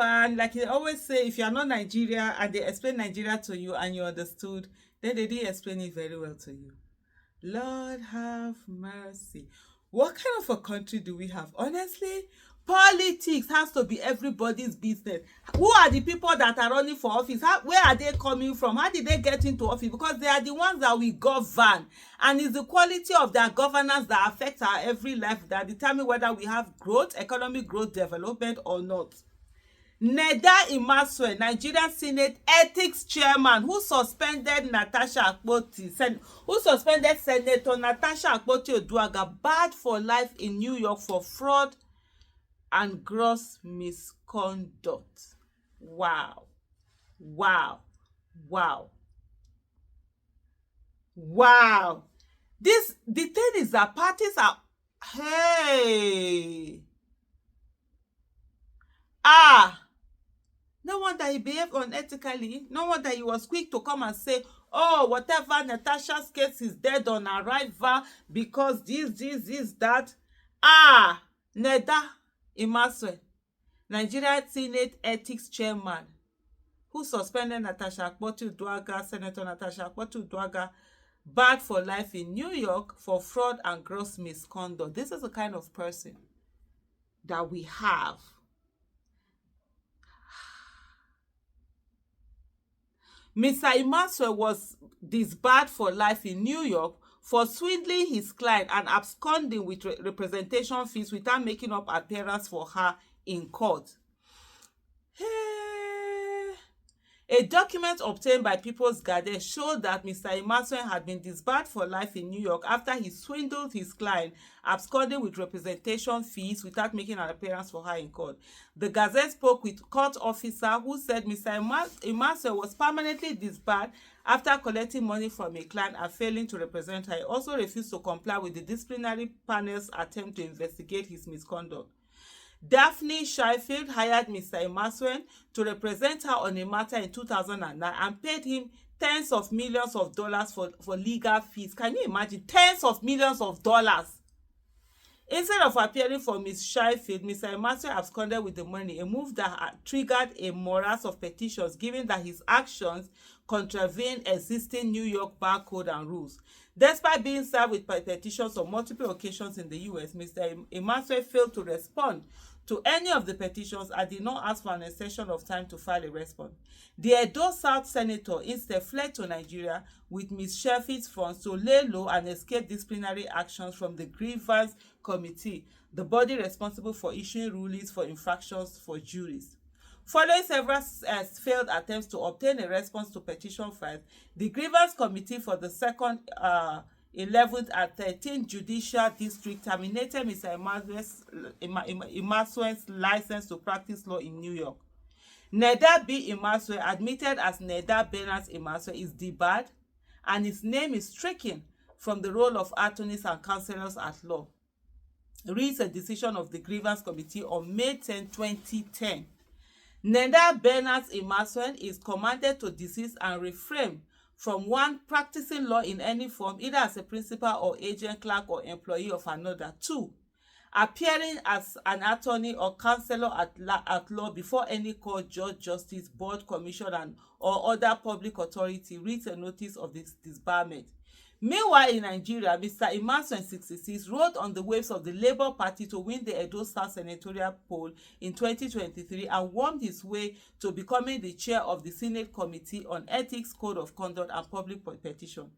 everyone. Like they always say, if you are not Nigeria and they explain Nigeria to you and you understood, then they didn't explain it very well to you. Lord have mercy. What kind of a country do we have? Honestly, politics has to be everybody's business. Who are the people that are running for office? Where are they coming from? How did they get into office? Because they are the ones that we govern. And it's the quality of their governance that affects our every life that determine whether we have growth, economic growth, development or not. Imaseun, Nigerian Senate Ethics Chairman, who suspended Natasha who suspended Senator Natasha Akpoti-Oduaghan, barred for life in New York for fraud and gross misconduct. Wow. Wow. Wow. Wow. The thing is that parties are, hey. No wonder he behaved unethically. No wonder he was quick to come and say, oh, whatever, Natasha's case is dead on arrival because this, that. Imaseun, Nigerian Senate Ethics Chairman, who suspended Natasha Akpoti-Oduaghan, Senator Natasha Akpoti-Oduaghan, barred for life in New York for fraud and gross misconduct. This is the kind of person that we have. Mr. Imaseun was disbarred for life in New York for swindling his client and absconding with representation fees without making up appearance for her in court. A document obtained by People's Garden showed that Mr. Imaseun had been disbarred for life in New York after he swindled his client, absconding with representation fees without making an appearance for her in court. The Gazette spoke with court officer who said Mr. Imaseun was permanently disbarred after collecting money from a client and failing to represent her. He also refused to comply with the disciplinary panel's attempt to investigate his misconduct. Daphne Sheffield hired Mr. Imaseun to represent her on a matter in 2009 and paid him tens of millions of dollars for legal fees. Can you imagine? Tens of millions of dollars. Instead of appearing for Ms. Sheffield, Mr. Imaseun absconded with the money, a move that triggered a morass of petitions given that his actions contravened existing New York bar code and rules. Despite being served with petitions on multiple occasions in the US, Mr. Imaseun failed to respond to any of the petitions and did not ask for an extension of time to file a response. The Edo South senator instead fled to Nigeria with Ms. Sheffield's funds to lay low and escape disciplinary actions from the Grievance Committee, the body responsible for issuing rulings for infractions for juries. Following several failed attempts to obtain a response to petition files, the Grievance Committee for the 2nd, 11th and 13th Judicial District terminated Mr. Imaseun's license to practice law in New York. Neda B. Imaseun, admitted as Neda Bernard Imaseun, is debarred and his name is stricken from the roll of attorneys and counselors at law. Reads a decision of the Grievance Committee on May 10, 2010. Neda Bernard Imaseun is commanded to desist and refrain from 1, practicing law in any form, either as a principal or agent, clerk, or employee of another. 2, appearing as an attorney or counselor at law before any court, judge, justice, board, commission, or other public authority reads a notice of this disbarment. Meanwhile, in Nigeria, Mr. Imaseun, 66, rode on the waves of the Labour Party to win the Edo South senatorial poll in 2023 and wormed his way to becoming the chair of the Senate Committee on Ethics, Code of Conduct, and Public Petition.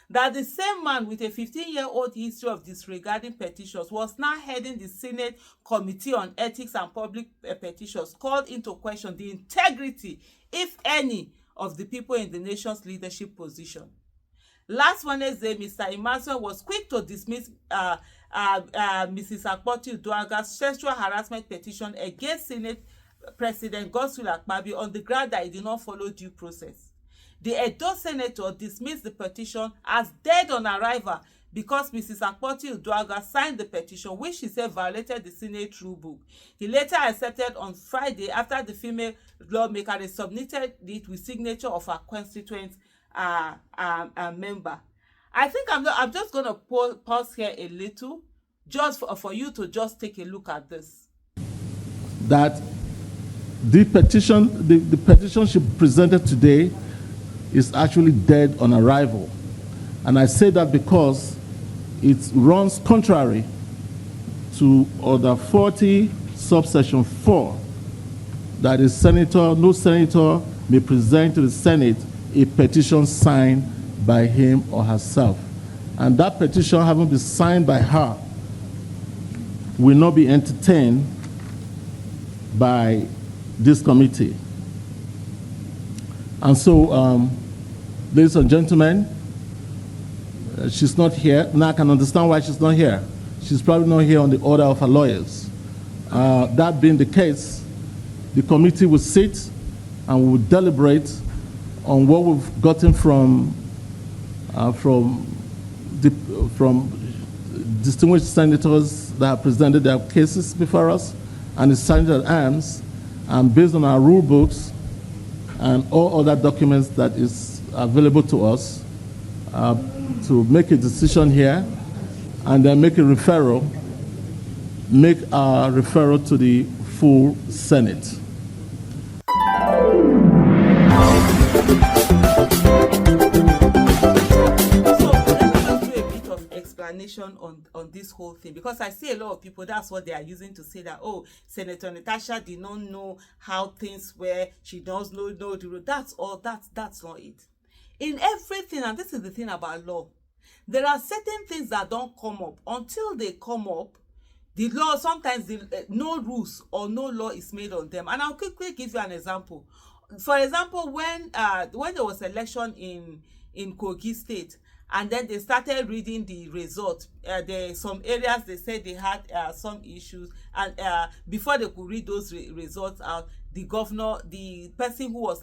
That the same man with a 15-year-old history of disregarding petitions was now heading the Senate Committee on Ethics and Public Petitions, called into question the integrity, if any, of the people in the nation's leadership position. Last Wednesday, Mr. Imaseun was quick to dismiss Mrs. Akpoti-Oduaghan's sexual harassment petition against Senate President Godswill Akpabio on the ground that he did not follow due process. The Edo senator dismissed the petition as dead on arrival because Mrs. Akpoti-Oduaghan signed the petition, which he said violated the Senate rule book. He later accepted on Friday after the female lawmaker submitted it with signature of her constituent member. I think I'm just going to pause here a little, just for you to just take a look at this. That The petition she presented today is actually dead on arrival. And I say that because it runs contrary to Order 40, subsection 4, that no senator may present to the Senate a petition signed by him or herself. And that petition, having been signed by her, will not be entertained by this committee. And so, ladies and gentlemen, she's not here. Now I can understand why she's not here. She's probably not here on the order of her lawyers. That being the case, the committee will sit and we will deliberate on what we've gotten from distinguished senators that have presented their cases before us and the Senator at Arms, and based on our rule books and all other documents that is available to us, to make a decision here and then make a referral to the full Senate. On this whole thing, because I see a lot of people, that's what they are using to say that, oh, Senator Natasha did not know how things were, she does not know the rule. That's all. That's not it. In everything, and this is the thing about law, there are certain things that don't come up. Until they come up, the law, sometimes no rules or no law is made on them. And I'll quickly give you an example. For example, when there was election in Kogi State, and then they started reading the results. Some areas they said they had some issues, and before they could read those results out, the governor, the person who was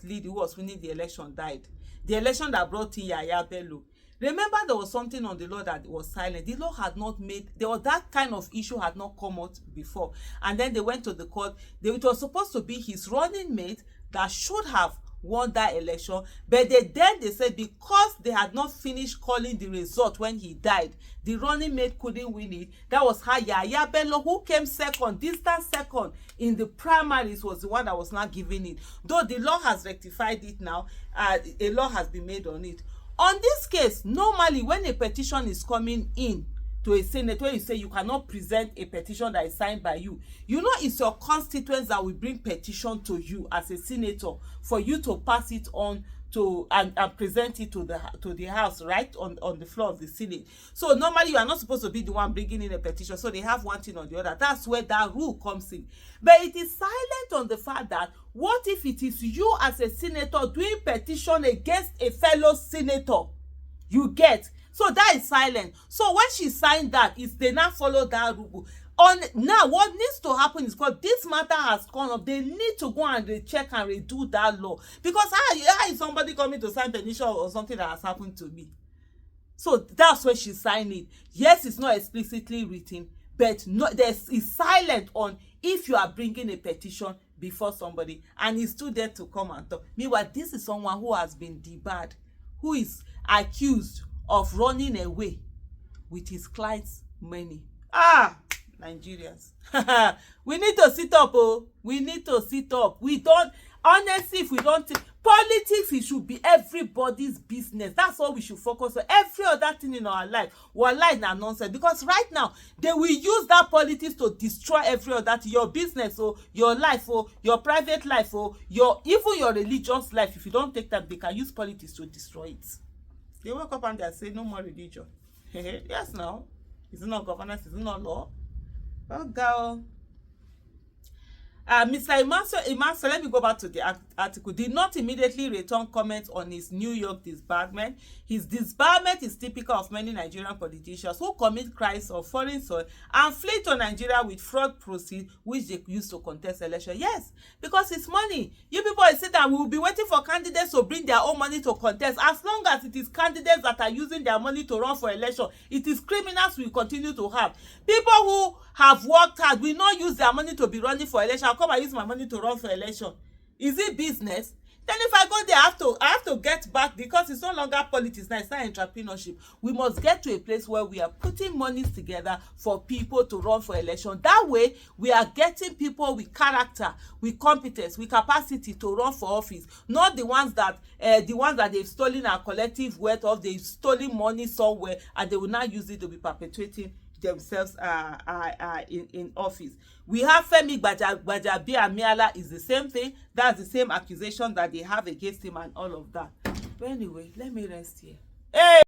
winning the election, died. The election that brought in Yaya Bello. Remember, there was something on the law that was silent. The law had not made, that kind of issue had not come out before. And then they went to the court. It was supposed to be his running mate that should have won that election, but they said because they had not finished calling the result when he died, the running mate couldn't win it. That was how Yaya Bello, who came second, distant second in the primaries, was the one that was not giving it. Though the law has rectified it now, a law has been made on it. On this case, normally when a petition is coming in to a senator, when you say you cannot present a petition that is signed by you, you know it's your constituents that will bring petition to you as a senator for you to pass it on to and present it to the house, right, on the floor of the Senate. So normally you are not supposed to be the one bringing in a petition, so they have one thing or the other. That's where that rule comes in. But it is silent on the fact that what if it is you as a senator doing petition against a fellow senator? You get. So that is silent. So when she signed that, they now follow that rule. Now, what needs to happen is, because this matter has gone up, they need to go and recheck and redo that law. Because how is somebody coming to sign petition or something that has happened to me? So that's where she signed it. Yes, it's not explicitly written, but it's silent on if you are bringing a petition before somebody, and it's still there to come and talk. Meanwhile, this is someone who has been debarred, who is accused of running away with his client's money. Nigerians. We need to sit up, oh. We need to sit up. Honestly, if we don't politics, it should be everybody's business. That's all we should focus on. Every other thing in our life, we're like nonsense. Because right now, they will use that politics to destroy every other thing. Your business, or your life, or your private life, or even your religious life. If you don't take that, they can use politics to destroy it. They wake up and they say, no more religion. Yes, now. Is it not governance? Is it not law? Oh, girl. Mr. Imaseun, let me go back to the article. Did not immediately return comments on his New York disbarment. His disbarment is typical of many Nigerian politicians who commit crimes of foreign soil and flee to Nigeria with fraud proceeds which they use to contest election. Yes, because it's money. You people say that we will be waiting for candidates to bring their own money to contest. As long as it is candidates that are using their money to run for election, it is criminals we continue to have. People who have worked hard will not use their money to be running for election. I'll come and use my money to run for election. Is it business? Then if I go there, I have to get back, because it's no longer politics now, it's not entrepreneurship. We must get to a place where we are putting monies together for people to run for election. That way, we are getting people with character, with competence, with capacity to run for office, not the ones that they've stolen our collective wealth, or they've stolen money somewhere and they will now use it to be perpetuating themselves in office. We have Femi Gbajabiamila is the same thing. That's the same accusation that they have against him and all of that. But anyway, let me rest here. Hey!